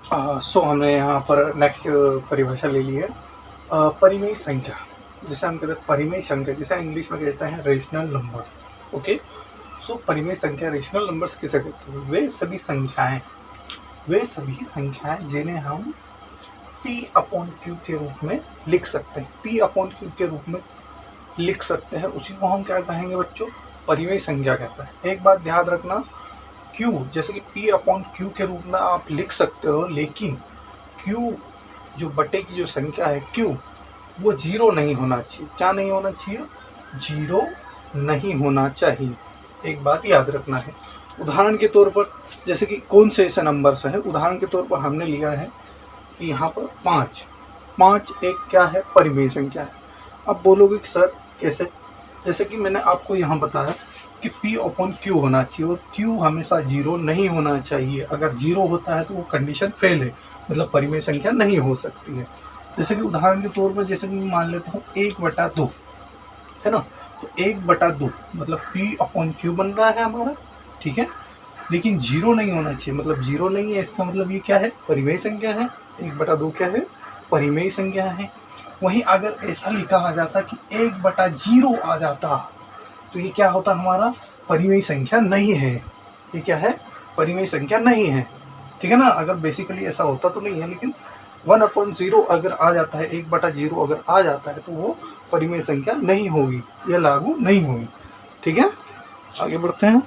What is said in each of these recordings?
सो हमने यहाँ पर नेक्स्ट परिभाषा ले ली है परिमेय संख्या, जिसे हम कहते हैं परिमेय संख्या, जिसे इंग्लिश में कहते हैं रेशनल नंबर्स। ओके, सो परिमेय संख्या रेशनल नंबर्स किसे कहते हैं? वे सभी संख्याएं जिन्हें हम P/Q के रूप में लिख सकते हैं, P/Q के रूप में लिख सकते हैं, उसी को हम क्या कहेंगे बच्चों? परिमेय संख्या कहते हैं। एक बात ध्यान रखना, Q जैसे कि P/Q के रूप में आप लिख सकते हो, लेकिन Q जो बटे की जो संख्या है Q, वो 0 नहीं होना चाहिए। क्या नहीं होना चाहिए? 0 नहीं होना चाहिए। एक बात याद रखना है। उदाहरण के तौर पर जैसे कि कौन से ऐसे नंबर्स हैं, उदाहरण के तौर पर हमने लिया है कि यहाँ पर 5 एक क्या है? परिमेय संख्या है। अब बोलोगे कि सर कैसे? जैसे कि मैंने आपको यहाँ बताया कि P/Q होना चाहिए और Q हमेशा 0 नहीं होना चाहिए। अगर 0 होता है तो वो कंडीशन फेल है, मतलब परिमेय संख्या नहीं हो सकती है। जैसे कि उदाहरण के तौर पर जैसे कि मैं मान लेता हूँ 1/2 है ना, तो 1/2 मतलब P/Q बन रहा है हमारा, ठीक है, लेकिन 0 नहीं होना चाहिए। मतलब 0 नहीं है, इसका मतलब ये क्या है? परिमेय संख्या है। 1/2 क्या है? परिमेय संख्या है। वहीं अगर ऐसा लिखा आ जाता कि 1/0 आ जाता तो ये क्या होता? हमारा परिमेय संख्या नहीं है। ये क्या है? परिमेय संख्या नहीं है, ठीक है ना। अगर बेसिकली ऐसा होता तो नहीं है, लेकिन 1/0 अगर आ जाता है, 1/0 अगर आ जाता है तो वो परिमेय संख्या नहीं होगी, यह लागू नहीं होगी, ठीक है। आगे बढ़ते हैं,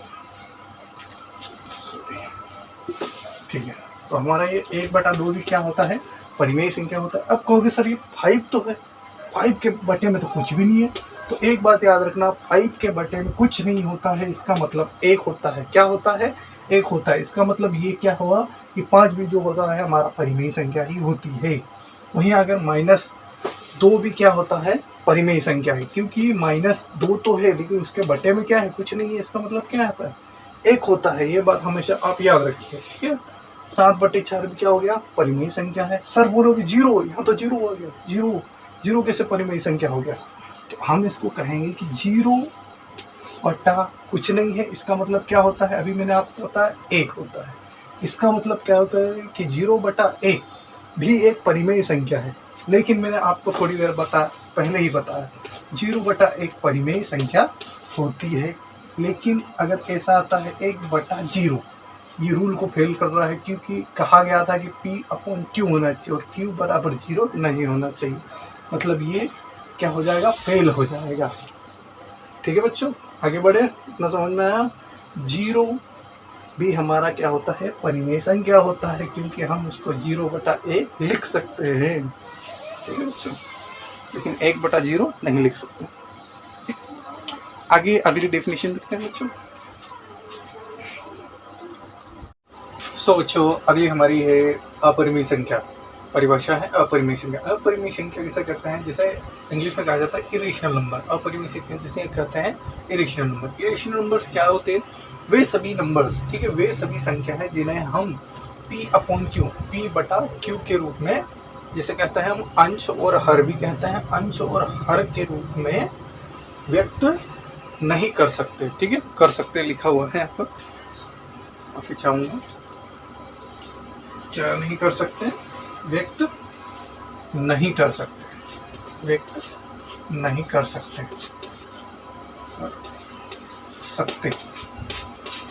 ठीक है। तो हमारा ये 1/2 भी क्या होता है? परिमेय संख्या होता है। अब कहोगे सर ये 5 तो है, 5 के बटे में तो कुछ भी नहीं है। तो एक बात याद रखना, 5 के बटे में कुछ नहीं होता है, इसका मतलब 1 होता है। क्या होता है? 1 होता है। इसका मतलब ये क्या हुआ कि 5 भी जो होता है हमारा परिमेय संख्या ही होती है। वहीं अगर -2 भी क्या होता है? परिमेय संख्या है, क्योंकि -2 तो है लेकिन उसके बटे में क्या है? कुछ नहीं है। इसका मतलब क्या होता है? 1 होता है। ये बात हमेशा आप याद रखिए, ठीक है। 7/4 भी क्या हो गया? परिमेय संख्या है। सर बोलोगे 0, यहाँ तो 0 हो गया। 0 कैसे परिमेय संख्या हो गया? तो हम इसको कहेंगे कि 0 बटा कुछ नहीं है। इसका मतलब क्या होता है? अभी मैंने आपको बताया 1 होता है। इसका मतलब क्या होता है कि 0/1 भी एक परिमेय संख्या है। लेकिन मैंने आपको थोड़ी देर पहले ही बताया 0/1 परिमेय संख्या होती है। लेकिन अगर ऐसा आता है 1/0, ये रूल को फेल कर रहा है, क्योंकि कहा गया था कि P/Q होना चाहिए और Q बराबर 0 नहीं होना चाहिए। मतलब ये क्या हो जाएगा? फेल हो जाएगा, ठीक है बच्चों। आगे बढ़े, इतना समझ में आया? 0 भी हमारा क्या होता है? परिमेय संख्या होता है, क्योंकि हम उसको 0/1 लिख सकते हैं, ठीक है बच्चों, लेकिन 1/0 नहीं लिख सकते। आगे अगली डेफिनेशन देखते हैं बच्चों। सो बच्चों अगली हमारी है अपरिमेय संख्या। परिभाषा है अपरिमेय संख्या। अपरिमेय संख्या किसे कहते हैं? जिसे इंग्लिश में कहा जाता है इरेशनल नंबर। अपरिमेय संख्या जिसे कहते हैं इरेशनल नंबर। इरेशनल नंबर्स क्या होते हैं? वे सभी नंबर्स, ठीक है, वे सभी संख्या है जिन्हें हम P/Q के रूप में, जिसे कहते हैं हम अंश और हर भी कहते हैं, अंश और हर के रूप में व्यक्त नहीं कर सकते, ठीक है। कर सकते लिखा हुआ है यहाँ पर, माफी चाहूंगा, क्या नहीं कर सकते? व्यक्त नहीं कर सकते, व्यक्त नहीं कर सकते,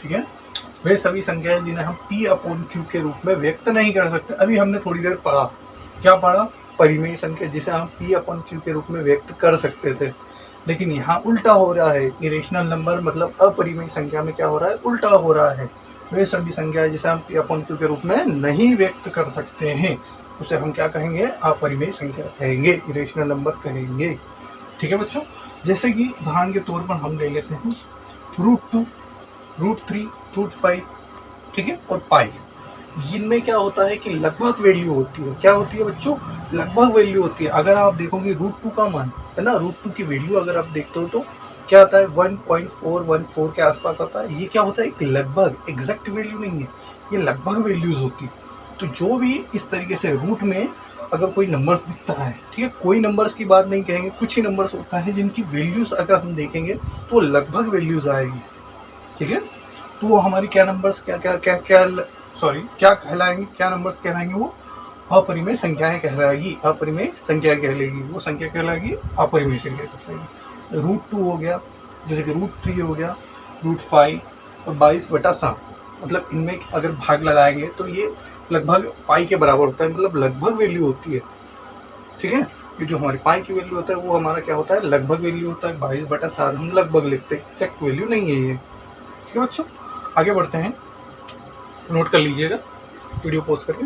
ठीक है। वे सभी संख्याएं जिन्हें हम P/Q के रूप में व्यक्त नहीं कर सकते। अभी हमने थोड़ी देर पढ़ा, क्या पढ़ा? परिमेय संख्या जिसे हम P/Q के रूप में व्यक्त कर सकते थे, लेकिन यहाँ उल्टा हो रहा है। इरेशनल नंबर मतलब अपरिमेय संख्या में क्या हो रहा है? उल्टा हो रहा है। वे सभी संख्याएं जिसे हम P/Q के रूप में नहीं व्यक्त कर सकते हैं, उसे हम क्या कहेंगे? अपरिमेय संख्या कहेंगे, इरेशनल नंबर कहेंगे, ठीक है बच्चों। जैसे कि उदाहरण के तौर पर हम ले लेते हैं √2, √3, √5, ठीक है, और पाई। इनमें क्या होता है कि लगभग वैल्यू होती है। क्या होती है बच्चों? लगभग वैल्यू होती है। अगर आप देखोगे √2 का मान है ना, √2 की वैल्यू अगर आप देखते हो तो क्या आता है? 1.414 के आसपास आता है। ये क्या होता है? एक लगभग, एग्जैक्ट वैल्यू नहीं है, ये लगभग वैल्यूज होती है। तो जो भी इस तरीके से रूट में अगर कोई नंबर्स दिखता है, ठीक है, कोई नंबर्स की बात नहीं कहेंगे, कुछ ही नंबर्स होता है जिनकी वैल्यूज अगर हम देखेंगे तो लगभग वैल्यूज आएगी, ठीक है। तो वो हमारी क्या नंबर्स क्या क्या क्या क्या सॉरी क्या कहलाएंगे, क्या नंबर्स कहलाएंगे, वो अपरिमेय संख्याएं कहलाएगी, अपरिमेय संख्या कहलाएगी, वो संख्या कहलाएगी अपरिमेय संख्या कहलाएगी। √2 हो गया, जैसे कि √3 हो गया, √5 और 22/7, मतलब इनमें अगर भाग लगाएंगे तो ये लगभग पाई के बराबर होता है, मतलब लगभग वैल्यू होती है, ठीक है। ये जो हमारी पाई की वैल्यू होता है वो हमारा क्या होता है, लगभग वैल्यू होता है। 22/7 हम लगभग लिखते हैं, एक्जैक्ट वैल्यू नहीं है ये, ठीक है बच्चों। आगे बढ़ते हैं, नोट कर लीजिएगा वीडियो पॉज करके।